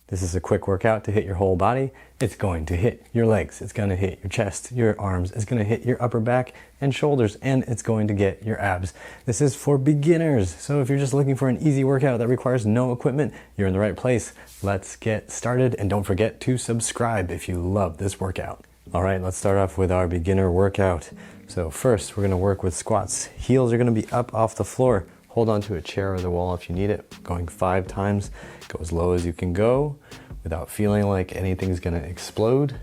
This is a quick workout to hit your whole body. It's going to hit your legs, it's going to hit your chest, your arms, it's going to hit your upper back and shoulders, and it's going to get your abs. This is for beginners. So if you're just looking for an easy workout that requires no equipment, you're in the right place. Let's get started, and don't forget to subscribe if you love this workout. All right, let's start off with our beginner workout. So first, we're going to work with squats. Heels are going to be up off the floor. Hold on to a chair or the wall if you need it. Going 5 times. Go as low as you can go without feeling like anything's going to explode.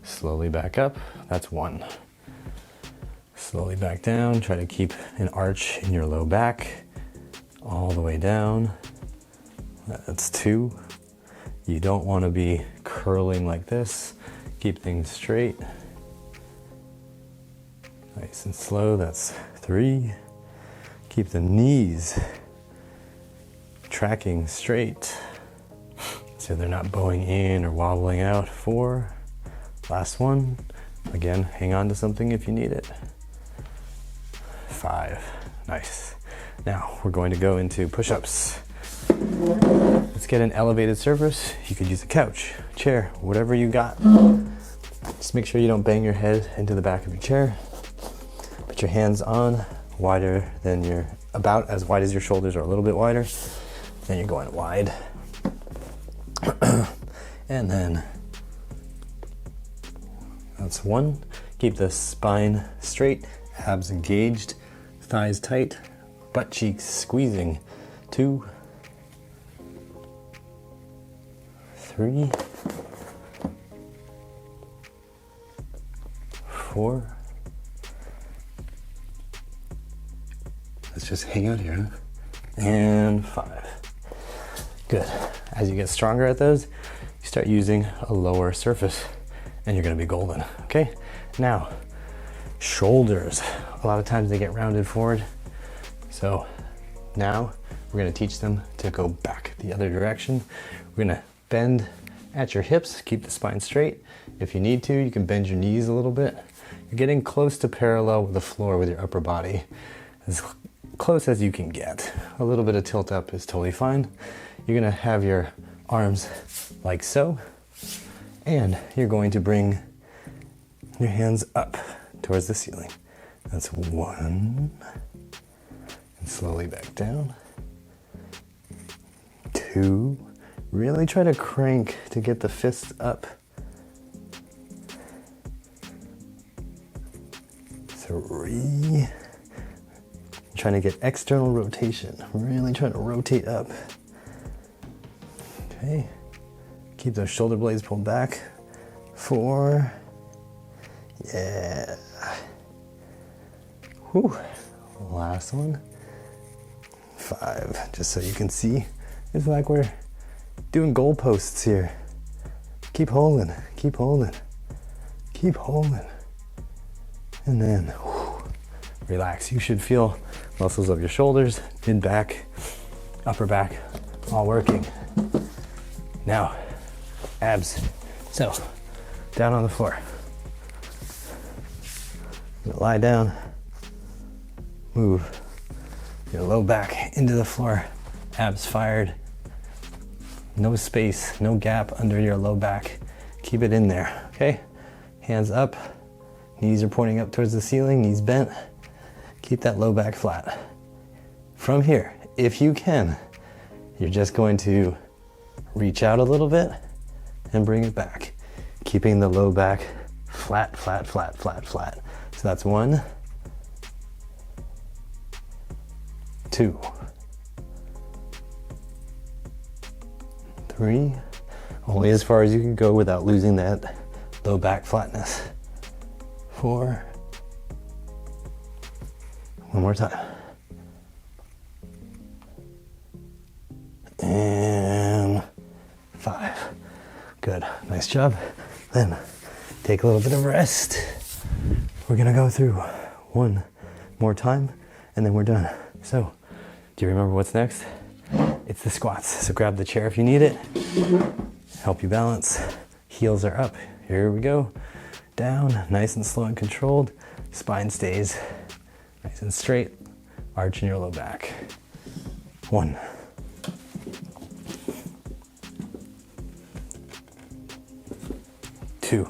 Slowly back up. That's 1. Slowly back down. Try to keep an arch in your low back all the way down. That's 2. You don't want to be curling like this. Keep things straight. Nice and slow. That's 3. Keep the knees tracking straight so they're not bowing in or wobbling out. 4. Last one. Again, hang on to something if you need it. 5. Nice. Now we're going to go into push-ups. Let's get an elevated surface. You could use a couch, chair, whatever you got. Just make sure you don't bang your head into the back of your chair. Put your hands on wider than about as wide as your shoulders, or a little bit wider. Then you're going wide. And then that's 1. Keep the spine straight, abs engaged, thighs tight, butt cheeks squeezing. 2, 3, 4. Let's just hang out here, huh? And 5. Good. As you get stronger at those, you start using a lower surface and you're gonna be golden, okay? Now, shoulders. A lot of times they get rounded forward. So now we're gonna teach them to go back the other direction. We're gonna bend at your hips, keep the spine straight. If you need to, you can bend your knees a little bit. You're getting close to parallel with the floor with your upper body. As close as you can get. A little bit of tilt up is totally fine. You're gonna have your arms like so, and you're going to bring your hands up towards the ceiling. That's 1, and slowly back down. 2, really try to crank to get the fists up. 3, trying to get external rotation, really trying to rotate up. Okay, keep those shoulder blades pulled back. 4, yeah. Whew. Last one. 5, just so you can see, it's like we're doing goalposts here. Keep holding, keep holding, keep holding. And then, whew, relax. You should feel muscles of your shoulders, mid back, upper back, all working. Now, abs. So, down on the floor. Lie down, move your low back into the floor, abs fired. No space, no gap under your low back. Keep it in there, okay? Hands up, knees are pointing up towards the ceiling, knees bent. Keep that low back flat. From here, if you can, you're just going to reach out a little bit and bring it back, keeping the low back flat, flat, flat, flat, flat. So that's 1, 2, 3, only as far as you can go without losing that low back flatness. 4, one more time. And 5. Good, nice job. Then take a little bit of rest. We're gonna go through 1 more time and then we're done. So, do you remember what's next? It's the squats. So grab the chair if you need it. Help you balance. Heels are up. Here we go. Down, nice and slow and controlled. Spine stays nice and straight. Arch in your low back. 1, 2.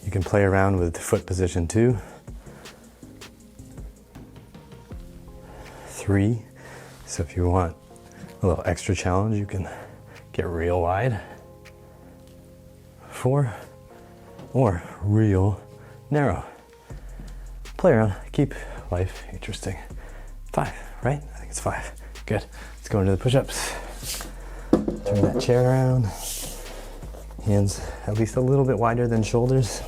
You can play around with foot position 2. 3. So if you want a little extra challenge, you can get real wide. 4, or real narrow. Play around, keep life interesting. 5, right? I think it's 5. Good. Let's go into the push-ups. Turn that chair around. Hands at least a little bit wider than shoulders.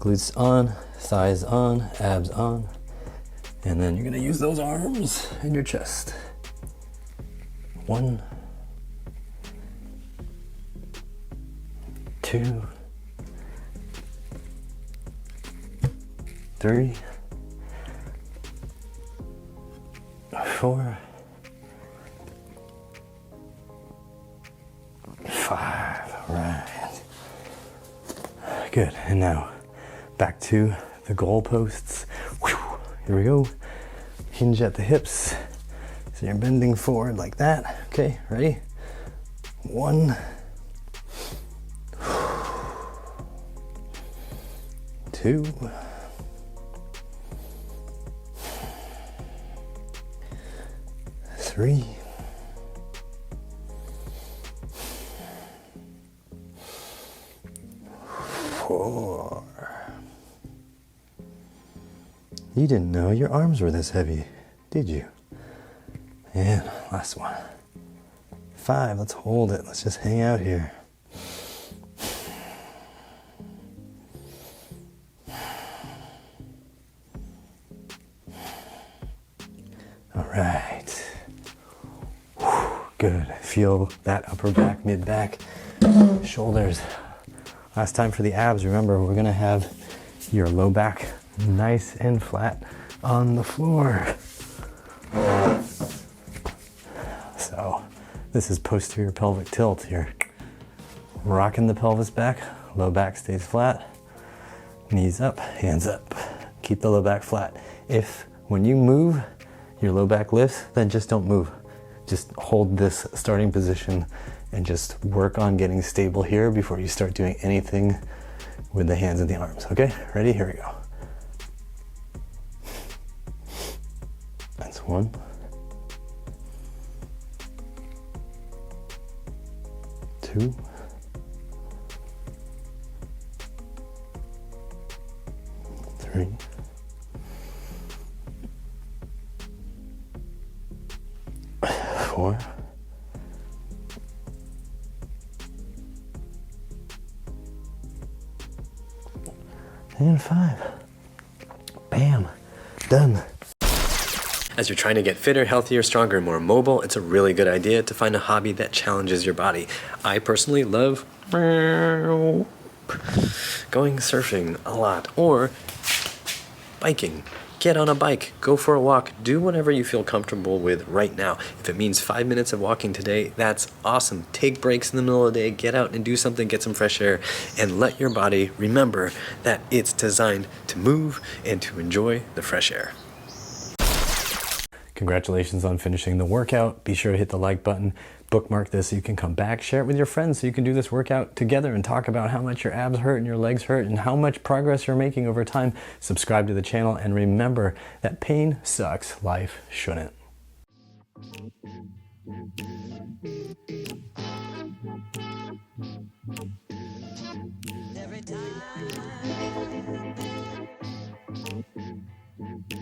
Glutes on, thighs on, abs on. And then you're gonna use those arms and your chest. 1, 2, 3, 4, 5. All right. Good. And now back to the goalposts. Here we go. Hinge at the hips. So you're bending forward like that. Okay, ready? 1, 2, 3, 4. You didn't know your arms were this heavy, did you? And last one. 5, let's hold it. Let's just hang out here. All right. Good. Feel that upper back, mid back, shoulders. Last time for the abs, remember, we're gonna have your low back nice and flat on the floor. So this is posterior pelvic tilt here. Rocking the pelvis back, low back stays flat, knees up, hands up. Keep the low back flat. If when you move, your low back lifts, then just don't move. Just hold this starting position and just work on getting stable here before you start doing anything with the hands and the arms. Okay, ready? Here we go. That's 1. 2. 3. 4. 5. Bam. Done. As you're trying to get fitter, healthier, stronger, and more mobile, it's a really good idea to find a hobby that challenges your body. I personally love going surfing a lot, or biking. Get on a bike, go for a walk, do whatever you feel comfortable with right now. If it means 5 minutes of walking today, that's awesome. Take breaks in the middle of the day, get out and do something, get some fresh air, and let your body remember that it's designed to move and to enjoy the fresh air. Congratulations on finishing the workout. Be sure to hit the like button, bookmark this so you can come back, share it with your friends so you can do this workout together and talk about how much your abs hurt and your legs hurt and how much progress you're making over time. Subscribe to the channel and remember that pain sucks, life shouldn't. Every time